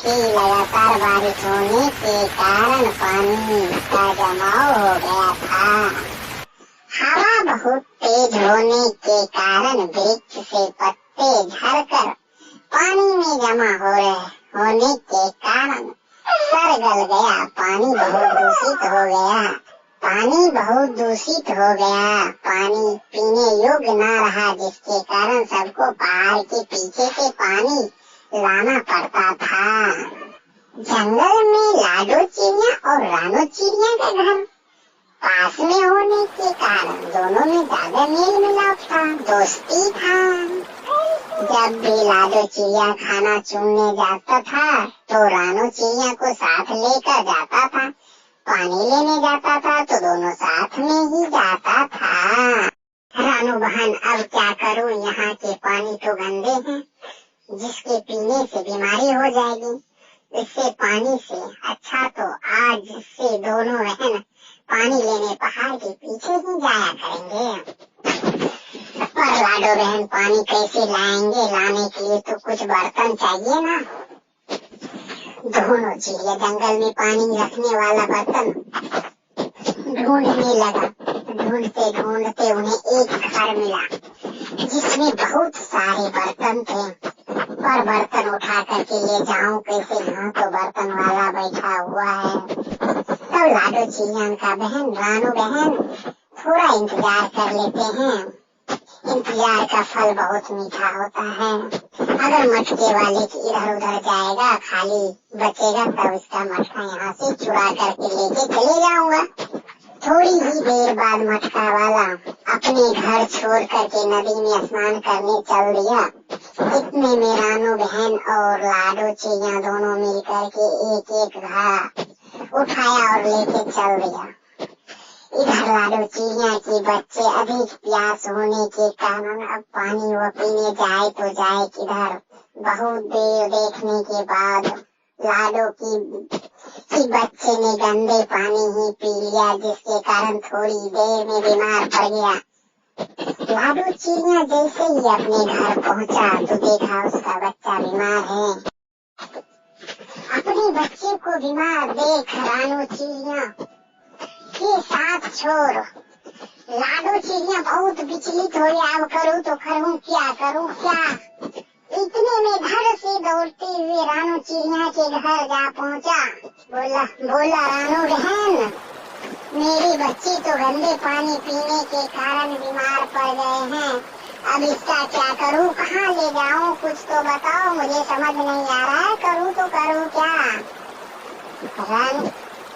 थी। लगातार बारिश होने के कारण पानी का जमाव हो गया था। हवा बहुत तेज होने के कारण वृक्ष से पत्ते झड़कर पानी में जमा होने के कारण सर गल गया। पानी बहुत दूषित हो गया। पानी पीने योग्य न रहा, जिसके कारण सबको पहाड़ के पीछे से पानी लाना पड़ता था। जंगल में लाडो चिड़िया और रानो चिड़िया का घर पास में होने के कारण दोनों में ज्यादा मेल मिलाप था, दोस्ती था। जब भी लाडो चिड़िया खाना चुनने जाता था तो रानो चिड़िया को साथ लेकर जाता था। पानी लेने जाता था तो दोनों साथ में ही जाता था। रानो बहन, अब क्या करूं, यहाँ के पानी तो गंदे हैं, जिसके पीने से बीमारी हो जाएगी। इससे पानी से अच्छा तो आज से दोनों बहन पानी लेने पहाड़ के पीछे ही जाया करेंगे। पर लाडो बहन पानी कैसे लाएंगे? लाने के लिए तो कुछ बर्तन चाहिए ना। दोनों चिड़िया जंगल में पानी रखने वाला बर्तन ढूंढने लगा। ढूंढते ढूंढते उन्हें एक घर मिला जिसमें बहुत सारे बर्तन थे। पर बर्तन उठा करके ले जाऊं कैसे? यहाँ तो बर्तन वाला बैठा हुआ है। तब लाडो चिड़िया का बहन रानो बहन थोड़ा इंतजार कर लेते हैं। इंतजार का फल बहुत मीठा होता है। अगर मटके वाले की इधर उधर जाएगा, खाली बचेगा, तब इसका मटका यहाँ से चुरा करके लेके चले जाऊंगा। थोड़ी ही देर बाद मटका वाला अपने घर छोड़ करके नदी में स्नान करने चल दिया। इतने में रानो बहन और लाडो चिड़िया दोनों मिल करके एक एक घड़ा उठाया और लेके चल दिया। इधर लाडो चिड़िया के बच्चे अधिक प्यास होने के कारण अब पानी वो पीने जाए तो जाए किधर। बहुत देर देखने के बाद लाडो की बच्चे ने गंदे पानी ही पी लिया, जिसके कारण थोड़ी देर में बीमार पड़ गया। लाडो चिड़िया जैसे ही अपने घर पहुंचा तो देखा उसका बच्चा बीमार है। अपने बच्चे को बीमार देख रानो चिड़िया के साथ छोड़ लाडो चिड़िया बहुत विचलित हो गया। अब करूँ तो करूँ क्या, करूँ क्या? इतने में घर से दौड़ते हुए रानो चिड़िया के घर जा पहुंचा। बोला रानो बहन, मेरे बच्चे तो गंदे पानी पीने के कारण बीमार पड़ गए हैं। अब इसका क्या करूं? कहाँ ले जाऊं? कुछ तो बताओ, मुझे समझ नहीं आ रहा है। करूं तो करूं क्या?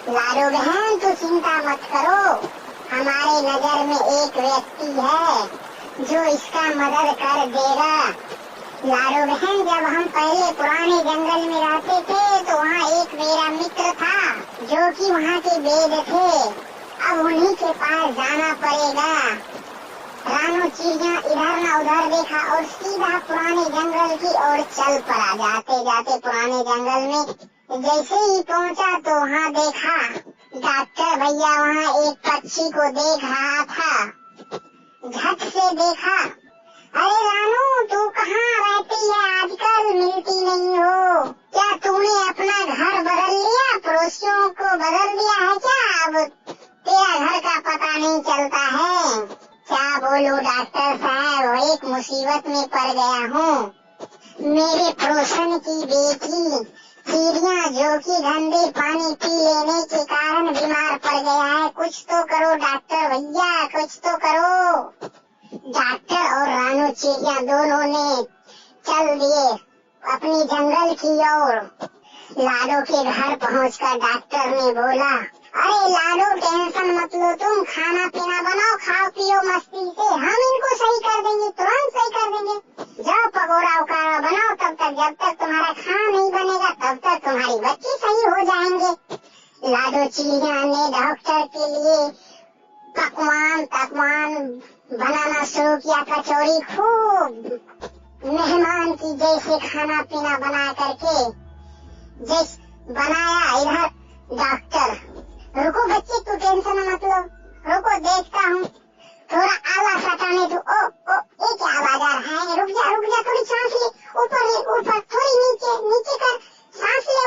लाडो बहन, तो चिंता मत करो, हमारे नजर में एक व्यक्ति है जो इसका मदद कर देगा। लाडो बहन, जब हम पहले पुराने जंगल में रहते थे तो वहाँ एक मेरा मित्र था जो कि वहाँ के वेद थे। अब उन्हीं के पास जाना पड़ेगा। रानो चिड़िया इधर न उधर देखा और सीधा पुराने जंगल की ओर चल पड़ा। जाते जाते पुराने जंगल में जैसे ही पहुंचा तो वहाँ देखा डॉक्टर भैया वहाँ एक पक्षी को देख रहा था। झट से देखा, अरे रानो, तू कहाँ रहती है आजकल? मिलती नहीं हो। क्या तूने अपना घर बदल लिया? पड़ोसियों को बदल दिया है क्या? अब तेरा घर का पता नहीं चलता है। क्या बोलूं डॉक्टर साहब, एक मुसीबत में पड़ गया हूँ। मेरे पड़ोसन की बेटी चिड़िया जो कि गंदे पानी पी लेने के कारण बीमार पड़ गया है। कुछ तो करो डॉक्टर भैया, कुछ तो करो। डॉक्टर और रानो चिड़िया दोनों ने चल दिए अपनी जंगल की ओर। लाडो के घर पहुंचकर डॉक्टर ने बोला, अरे लाडो, टेंशन मत लो, तुम खाना पीना बनाओ, खाओ पियो मस्ती से, हम इनको सही कर देंगे, तुरंत सही कर देंगे। जाओ पकौड़ा उकाड़ा बनाओ, तब तक जब तक तुम्हारा खाना नहीं बनेगा तब तक तुम्हारी बच्चे सही हो जाएंगे। लाडो चिड़िया ने डॉक्टर के लिए पकवान बनाना शुरू किया। कचौड़ी खूब मेहमान की जैसे खाना पीना बना करके जैसे बनाया। इधर डॉक्टर, रुको बच्चे, तू टेंशन मत लो, रुको देखता हूँ, थोड़ा आवाज हटाने दो। ओ ये क्या आवाज आ रहा है? रुक जा, थोड़ी सांस ले, ऊपर ले, ऊपर, थोड़ी नीचे कर, सांस ले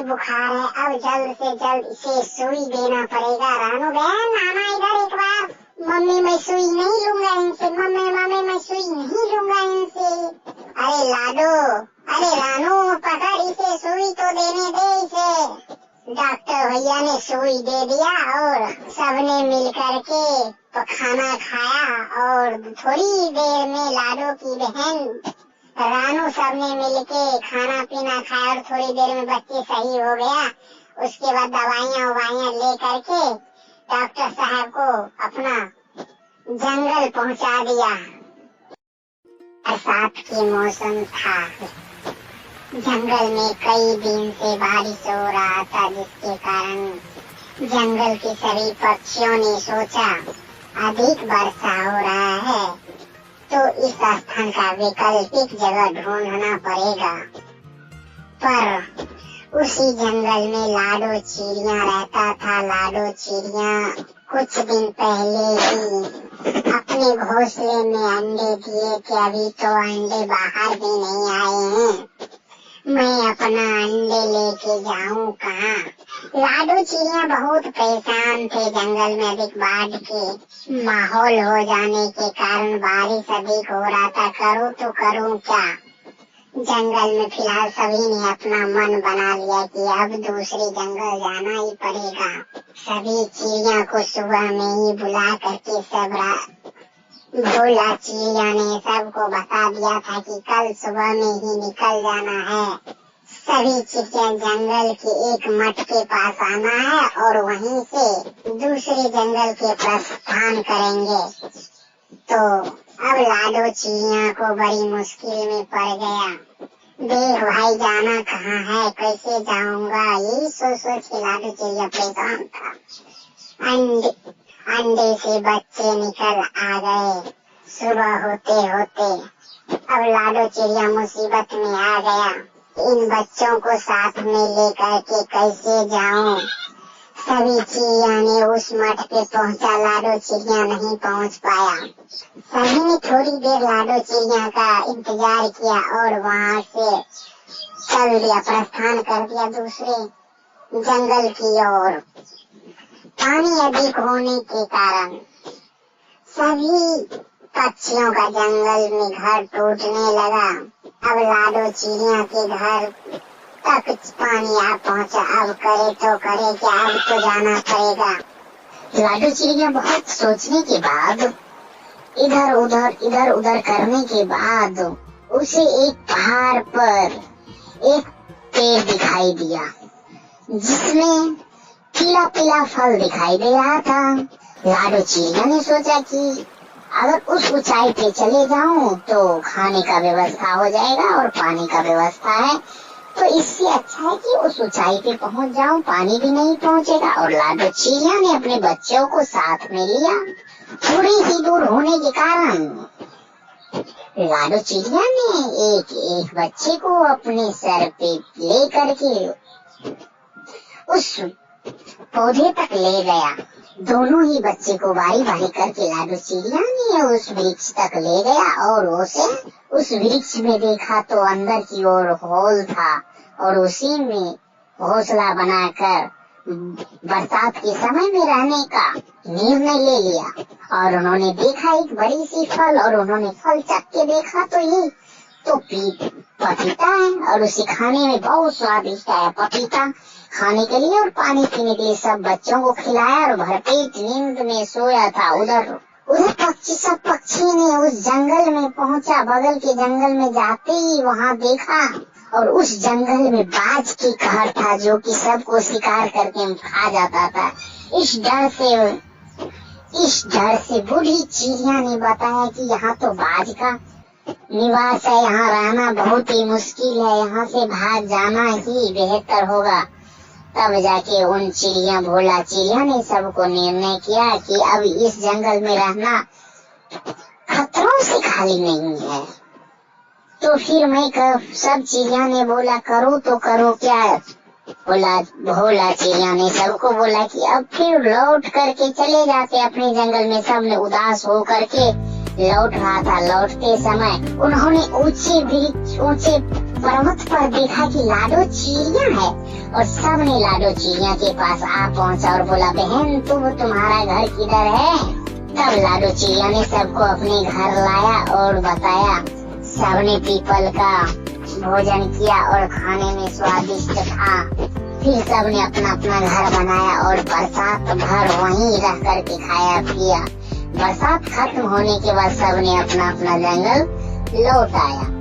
बुखार है, अब जल्द से जल्द इसे सुई देना पड़ेगा। रानू बहन आना इधर एक बार। मम्मी मैं सुई नहीं लूंगा इनसे, मम्मी मम्मी मैं सुई नहीं लूंगा इनसे। अरे लाडो, अरे रानू पकड़ इसे, सुई तो देने दे इसे। डॉक्टर भैया ने सुई दे दिया और सबने मिल करके खाना खाया और थोड़ी देर में लाडो की बहन रानू सबने मिलके खाना पीना खाया और थोड़ी देर में बच्चे सही हो गया। उसके बाद दवाइयाँ ले करके डॉक्टर साहब को अपना जंगल पहुंचा दिया। बरसात की मौसम था। जंगल में कई दिन से बारिश हो रहा था, जिसके कारण जंगल के सभी पक्षियों ने सोचा अधिक वर्षा हो रहा है तो इस स्थान का वैकल्पिक जगह ढूंढना पड़ेगा। पर उसी जंगल में लाडो चिड़िया रहता था। लाडो चिड़िया कुछ दिन पहले ही अपने घोंसले में अंडे दिए थे, अभी तो अंडे बाहर भी नहीं आए हैं। मैं अपना अंडे लेके जाऊं कहाँ? लाडो चिड़िया बहुत परेशान थे। जंगल में अधिक बाढ़ के माहौल हो जाने के कारण बारिश अधिक हो रहा था। करूँ तो करूँ क्या? जंगल में फिलहाल सभी ने अपना मन बना लिया कि अब दूसरी जंगल जाना ही पड़ेगा। सभी चिड़िया को सुबह में ही बुला करके भोला चिड़िया ने सबको बता दिया था कि कल सुबह में ही निकल जाना है। सभी चिड़िया जंगल के एक मठ के पास आना है और वहीं से दूसरे जंगल के प्रस्थान करेंगे। तो अब लाडो चिड़िया को बड़ी मुश्किल में पड़ गया। देख भाई जाना कहाँ है, कैसे जाऊंगा, यही सोच के लाडो चिड़िया परेशान था। अंडे से बच्चे निकल आ गए। सुबह होते होते अब लाडो चिड़िया मुसीबत में आ गया। इन बच्चों को साथ में लेकर के कैसे जाऊं? सभी चिड़िया ने उस मठ पे पहुंचा, लाडो चिड़िया नहीं पहुंच पाया। सभी ने थोड़ी देर लाडो चिड़िया का इंतजार किया और वहां से चल दिया, प्रस्थान कर दिया दूसरे जंगल की ओर। पानी अधिक होने के कारण सभी पक्षियों का जंगल में घर टूटने लगा। अब लाडो चिड़िया के घर तक पानी आ पहुंचा। अब करे तो करे क्या, अब तो जाना पड़ेगा। लाडो चिड़िया बहुत सोचने के बाद इधर उधर करने के बाद उसे एक पहाड़ पर एक पेड़ दिखाई दिया जिसमें पीला पीला फल दिखाई दे रहा था। लाडो चिड़िया ने सोचा कि अगर उस ऊंचाई पे चले जाऊं तो खाने का व्यवस्था हो जाएगा और पानी का व्यवस्था है, तो इससे अच्छा है कि उस ऊंचाई पे पहुंच जाऊं, पानी भी नहीं पहुंचेगा। और लाडो चिड़िया ने अपने बच्चों को साथ में लिया। थोड़ी ही दूर होने के कारण लाडो चिड़िया ने एक बच्चे को अपने सर पे ले करके उस पौधे तक ले गया। दोनों ही बच्चे को बारी बारी करके लाडो चिड़िया ने उस वृक्ष तक ले गया और उसे उस वृक्ष में देखा तो अंदर की ओर होल था और उसी में घोंसला बनाकर बरसात के समय में रहने का निर्णय ले लिया। और उन्होंने देखा एक बड़ी सी फल और उन्होंने फल चख के देखा तो ये तो पपीता है और उसे खाने में बहुत स्वादिष्ट है। पपीता खाने के लिए और पानी पीने के लिए सब बच्चों को खिलाया और भरपेट नींद में सोया था। उधर सब पक्षी ने उस जंगल में पहुंचा। बगल के जंगल में जाते ही वहां देखा और उस जंगल में बाज की कहर था जो कि सबको शिकार करके खा जाता था। इस डर से बूढ़ी चिड़िया ने बताया कि यहाँ तो बाज का निवास है, यहाँ रहना बहुत ही मुश्किल है, यहाँ से भाग जाना ही बेहतर होगा। तब जाके उन भोला चिड़िया ने सबको निर्णय किया कि अब इस जंगल में रहना खतरों से खाली नहीं है। तो फिर सब चिड़िया ने बोला करो तो करो क्या। भोला चिड़िया ने सबको बोला कि अब फिर लौट करके चले जाते अपने जंगल में। सबने उदास हो करके लौट रहा था। लौटते समय उन्होंने ऊंचे पर्वत पर देखा कि लाडो चिड़िया है और सबने लाडो चिड़िया के पास आ पहुंचा और बोला, बहन तुम्हारा घर किधर है? तब लाडो चिड़िया ने सबको अपने घर लाया और बताया। सबने पीपल का भोजन किया और खाने में स्वादिष्ट था। फिर सबने अपना अपना घर बनाया और बरसात भर वहीं रह करके खाया पिया। बरसात खत्म होने के बाद सबने अपना अपना जंगल लौट आया।